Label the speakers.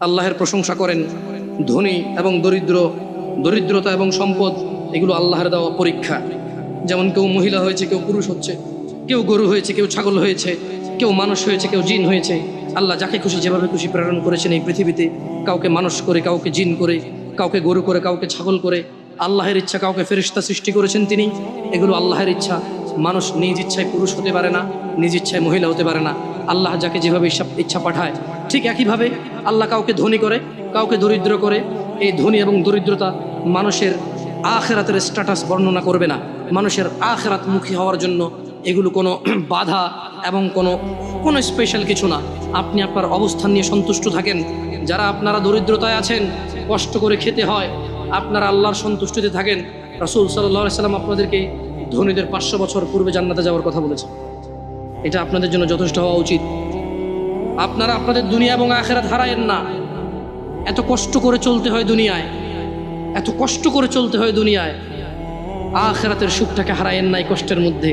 Speaker 1: আল্লাহের প্রশংসা করেন। ধনী এবং দরিদ্র, দরিদ্রতা এবং সম্পদ এগুলো আল্লাহর দেওয়া পরীক্ষা। যেমন কেউ মহিলা হয়েছে, কেউ পুরুষ হচ্ছে, কেউ গরু হয়েছে, কেউ ছাগল হয়েছে, কেউ মানুষ হয়েছে, কেউ জিন হয়েছে। আল্লাহ যাকে খুশি যেভাবে খুশি প্রেরণ করেছেন এই পৃথিবীতে, কাউকে মানুষ করে, কাউকে জিন করে, কাউকে গরু করে, কাউকে ছাগল করে। আল্লাহের ইচ্ছা কাউকে ফেরেশতা সৃষ্টি করেছেন তিনি, এগুলো আল্লাহের ইচ্ছা। মানুষ নিজ ইচ্ছায় পুরুষ হতে পারে না, নিজ ইচ্ছায় মহিলা হতে পারে না। আল্লাহ যাকে যেভাবে ইচ্ছা পাঠায়, ঠিক একইভাবে আল্লাহ কাউকে ধনী করে, কাউকে দরিদ্র করে। এই ধনী এবং দরিদ্রতা মানুষের আখিরাতের স্ট্যাটাস বর্ণনা করবে না। মানুষের আখিরাতমুখী হওয়ার জন্য এগুলো কোনো বাধা এবং কোনো স্পেশাল কিছু না। আপনি আপনার অবস্থান নিয়ে সন্তুষ্ট থাকেন। যারা আপনারা দরিদ্রতায় আছেন, কষ্ট করে খেতে হয়, আপনারা আল্লাহর সন্তুষ্টিতে থাকেন। রাসূল সাল্লাল্লাহু আলাইহি সাল্লাম আপনাদেরকে ধনীদের 500 বছর পূর্বে জান্নাতে যাওয়ার কথা বলেছেন। এটা আপনাদের জন্য যথেষ্ট হওয়া উচিত। আপনারা আপনাদের দুনিয়া এবং আখিরাত হারায়েন না। এত কষ্ট করে চলতে হয় দুনিয়ায়, এত কষ্ট করে চলতে হয় দুনিয়ায়। আখিরাতের সুখটাকে হারায়েন না এই কষ্টের মধ্যে।